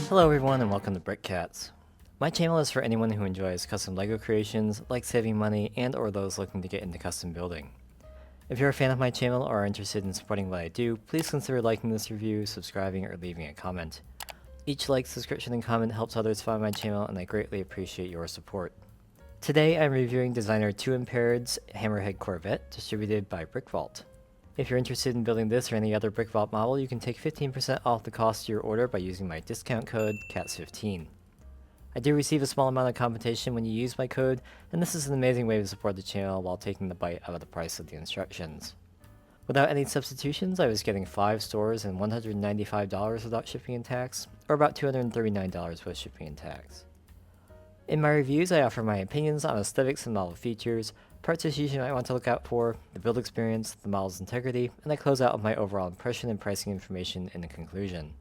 Hello everyone and welcome to BrickCats. My channel is for anyone who enjoys custom LEGO creations, likes saving money, and or those looking to get into custom building. If you're a fan of my channel or are interested in supporting what I do, please consider liking this review, subscribing, or leaving a comment. Each like, subscription, and comment helps others find my channel, and I greatly appreciate your support. Today I'm reviewing designer 2mpaired's Hammerhead Corvette, distributed by BrickVault. If you're interested in building this or any other BrickVault model, you can take 15% off the cost of your order by using my discount code CATS15. I do receive a small amount of compensation when you use my code, and this is an amazing way to support the channel while taking the bite out of the price of the instructions. Without any substitutions, I was getting 5 stores and $195 without shipping and tax, or about $239 with shipping and tax. In my reviews, I offer my opinions on aesthetics and model features, parts issues you might want to look out for, the build experience, the model's integrity, and I close out with my overall impression and pricing information in the conclusion.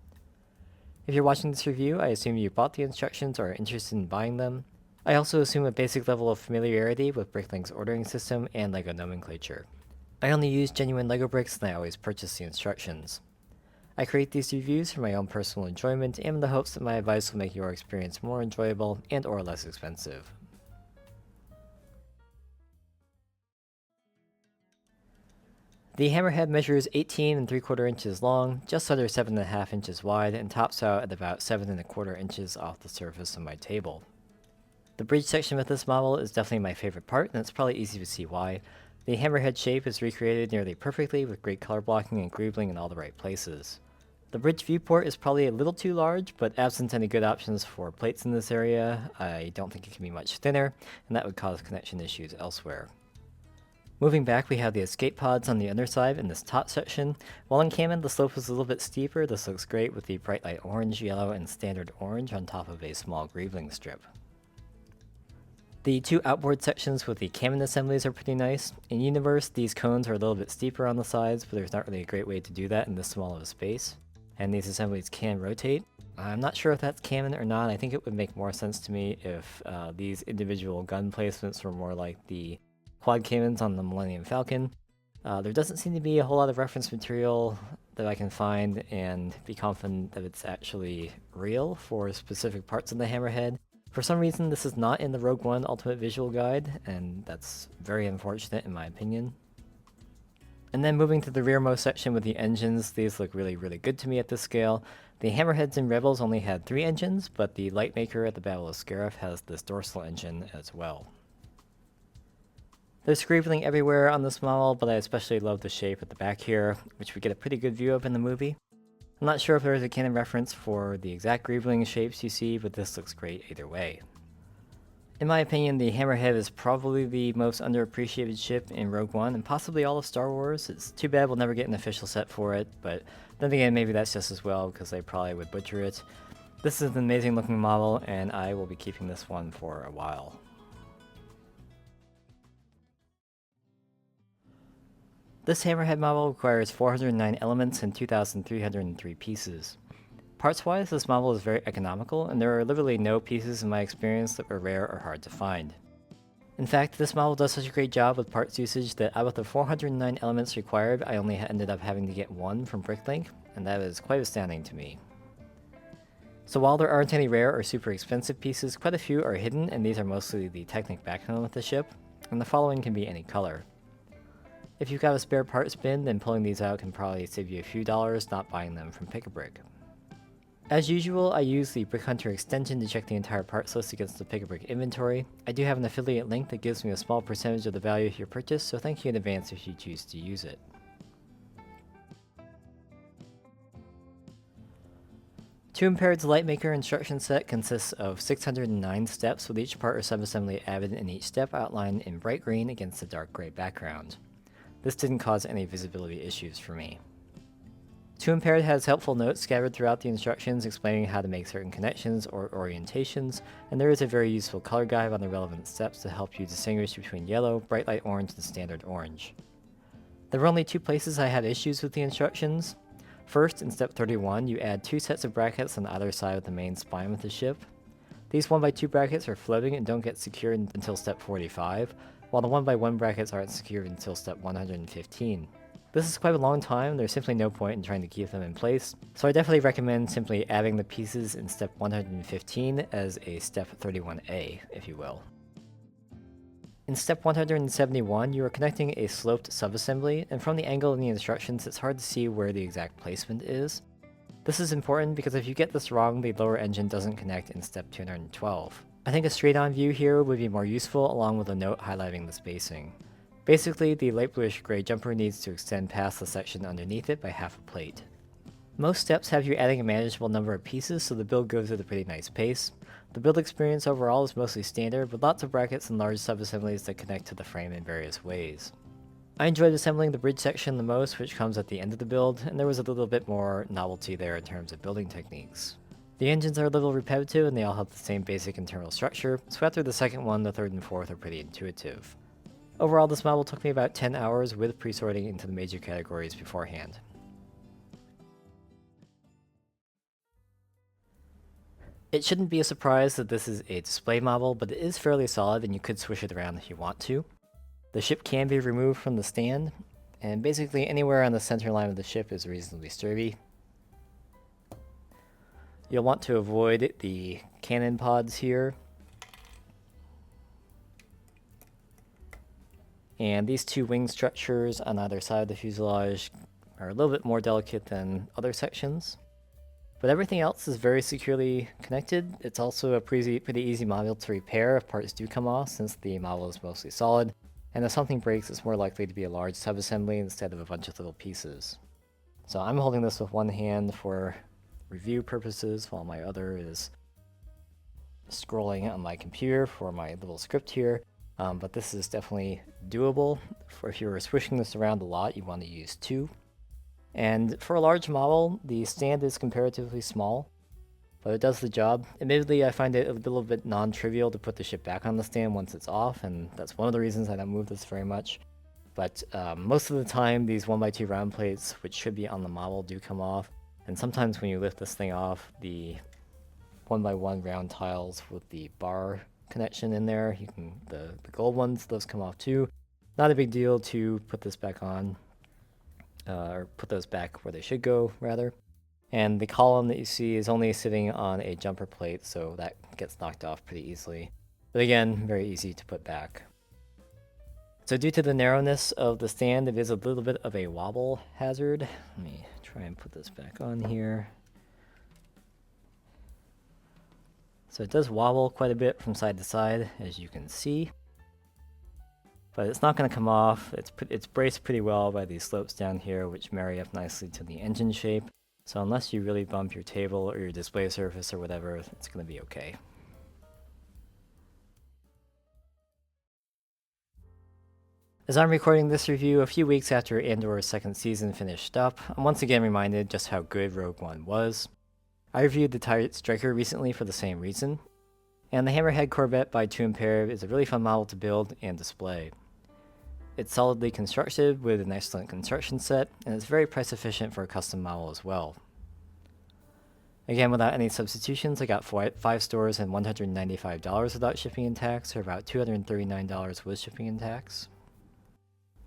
If you're watching this review, I assume you bought the instructions or are interested in buying them. I also assume a basic level of familiarity with Bricklink's ordering system and LEGO nomenclature. I only use genuine LEGO bricks and I always purchase the instructions. I create these reviews for my own personal enjoyment and in the hopes that my advice will make your experience more enjoyable and or less expensive. The Hammerhead measures 18 3/4 inches long, just under 7.5 inches wide, and tops out at about 7.25 inches off the surface of my table. The bridge section of this model is definitely my favorite part, and it's probably easy to see why. The hammerhead shape is recreated nearly perfectly with great color blocking and greebling in all the right places. The bridge viewport is probably a little too large, but absent any good options for plates in this area, I don't think it can be much thinner, and that would cause connection issues elsewhere. Moving back, we have the escape pods on the underside in this top section. While in Canon, the slope is a little bit steeper. This looks great with the bright light orange, yellow, and standard orange on top of a small greebling strip. The two outboard sections with the cannon assemblies are pretty nice. In Universe, these cones are a little bit steeper on the sides, but there's not really a great way to do that in this small of a space. And these assemblies can rotate. I'm not sure if that's canon or not. I think it would make more sense to me if these individual gun placements were more like the quad cannons on the Millennium Falcon. There doesn't seem to be a whole lot of reference material that I can find and be confident that it's actually real for specific parts of the Hammerhead. For some reason, this is not in the Rogue One Ultimate Visual Guide, and that's very unfortunate in my opinion. And then moving to the rearmost section with the engines, these look really good to me at this scale. The Hammerheads and Rebels only had 3 engines, but the Lightmaker at the Battle of Scarif has this dorsal engine as well. There's greebling everywhere on this model, but I especially love the shape at the back here, which we get a pretty good view of in the movie. I'm not sure if there's a canon reference for the exact greebling shapes you see, but this looks great either way. In my opinion, the Hammerhead is probably the most underappreciated ship in Rogue One, and possibly all of Star Wars. It's too bad we'll never get an official set for it, but then again, maybe that's just as well, because they probably would butcher it. This is an amazing looking model, and I will be keeping this one for a while. This Hammerhead model requires 409 elements and 2,303 pieces. Parts-wise, this model is very economical, and there are literally no pieces in my experience that were rare or hard to find. In fact, this model does such a great job with parts usage that out of the 409 elements required, I only ended up having to get 1 from Bricklink, and that is quite astounding to me. So while there aren't any rare or super expensive pieces, quite a few are hidden, and these are mostly the Technic background with the ship, and the following can be any color. If you've got a spare parts bin, then pulling these out can probably save you a few dollars not buying them from Pick-a-Brick. As usual, I use the Brick Hunter extension to check the entire parts list against the Pick-a-Brick inventory. I do have an affiliate link that gives me a small percentage of the value of your purchase, so thank you in advance if you choose to use it. 2mpaired's Lightmaker instruction set consists of 609 steps, with each part or subassembly added in each step outlined in bright green against a dark gray background. This didn't cause any visibility issues for me. 2mpaired has helpful notes scattered throughout the instructions explaining how to make certain connections or orientations, and there is a very useful color guide on the relevant steps to help you distinguish between yellow, bright light orange, and standard orange. There were only 2 places I had issues with the instructions. First, in step 31, you add 2 sets of brackets on either side of the main spine with the ship. These 1x2 brackets are floating and don't get secured until step 45, while the 1x1 brackets aren't secured until step 115. This is quite a long time, there's simply no point in trying to keep them in place, so I definitely recommend simply adding the pieces in step 115 as a step 31A, if you will. In step 171, you are connecting a sloped subassembly, and from the angle in the instructions it's hard to see where the exact placement is. This is important because if you get this wrong, the lower engine doesn't connect in step 212. I think a straight-on view here would be more useful along with a note highlighting the spacing. Basically, the light bluish gray jumper needs to extend past the section underneath it by half a plate. Most steps have you adding a manageable number of pieces, so the build goes at a pretty nice pace. The build experience overall is mostly standard, with lots of brackets and large subassemblies that connect to the frame in various ways. I enjoyed assembling the bridge section the most, which comes at the end of the build, and there was a little bit more novelty there in terms of building techniques. The engines are a little repetitive and they all have the same basic internal structure, so after the second one, the third and fourth are pretty intuitive. Overall, this model took me about 10 hours with pre-sorting into the major categories beforehand. It shouldn't be a surprise that this is a display model, but it is fairly solid and you could swish it around if you want to. The ship can be removed from the stand, and basically anywhere on the center line of the ship is reasonably sturdy. You'll want to avoid the cannon pods here. And these two wing structures on either side of the fuselage are a little bit more delicate than other sections. But everything else is very securely connected. It's also a pretty easy model to repair if parts do come off, since the model is mostly solid. And if something breaks, it's more likely to be a large subassembly instead of a bunch of little pieces. So I'm holding this with one hand for review purposes, while my other is scrolling on my computer for my little script here. But this is definitely doable. If you were swishing this around a lot, you want to use two. And for a large model, the stand is comparatively small, but it does the job. Admittedly, I find it a little bit non-trivial to put the ship back on the stand once it's off, and that's one of the reasons I don't move this very much. But most of the time, these 1x2 round plates, which should be on the model, do come off. And sometimes when you lift this thing off, the 1x1 round tiles with the bar connection in there, the gold ones, those come off too. Not a big deal to put this back on, or put those back where they should go, rather. And the column that you see is only sitting on a jumper plate, so that gets knocked off pretty easily. But again, very easy to put back. So due to the narrowness of the stand, it is a little bit of a wobble hazard. Let me try and put this back on here. So it does wobble quite a bit from side to side, as you can see. But it's not going to come off. It's braced pretty well by these slopes down here, which marry up nicely to the engine shape. So unless you really bump your table or your display surface or whatever, it's going to be okay. As I'm recording this review a few weeks after Andor's second season finished up, I'm once again reminded just how good Rogue One was. I reviewed the Tyrant Striker recently for the same reason, and the Hammerhead Corvette by 2mpaired is a really fun model to build and display. It's solidly constructed with an excellent construction set, and it's very price efficient for a custom model as well. Again, without any substitutions, I got 5 stores and $195 without shipping and tax, or about $239 with shipping and tax.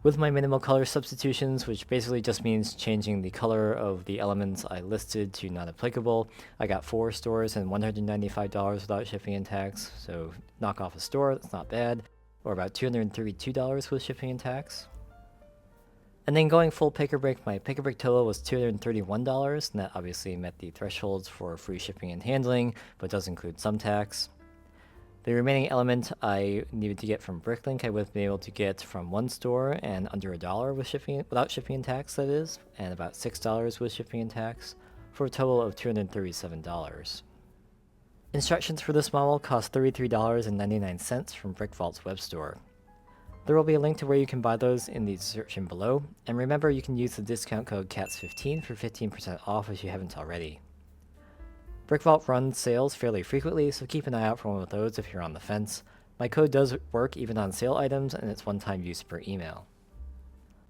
With my minimal color substitutions, which basically just means changing the color of the elements I listed to not applicable, I got 4 stores and $195 without shipping and tax, so knock off a store, that's not bad, or about $232 with shipping and tax. And then going full pick or brick, my pick or brick total was $231, and that obviously met the thresholds for free shipping and handling, but does include some tax. The remaining element I needed to get from Bricklink, I would have been able to get from one store and under $1 with shipping, without shipping and tax, that is, and about $6 with shipping and tax, for a total of $237. Instructions for this model cost $33.99 from Brick Vault's web store. There will be a link to where you can buy those in the description below, and remember you can use the discount code CATS15 for 15% off if you haven't already. Brick Vault runs sales fairly frequently, so keep an eye out for one of those if you're on the fence. My code does work even on sale items, and it's one-time use per email.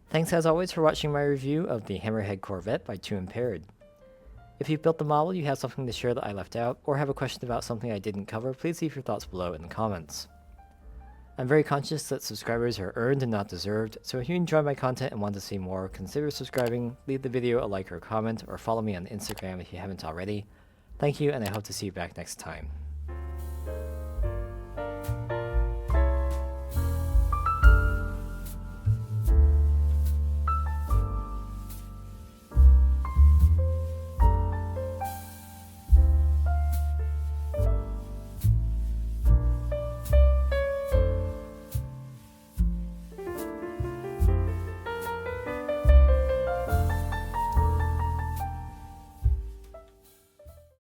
Thanks as always for watching my review of the Hammerhead Corvette by 2mpaired. If you've built the model, you have something to share that I left out, or have a question about something I didn't cover, please leave your thoughts below in the comments. I'm very conscious that subscribers are earned and not deserved, so if you enjoy my content and want to see more, consider subscribing, leave the video a like or comment, or follow me on Instagram if you haven't already. Thank you, and I hope to see you back next time.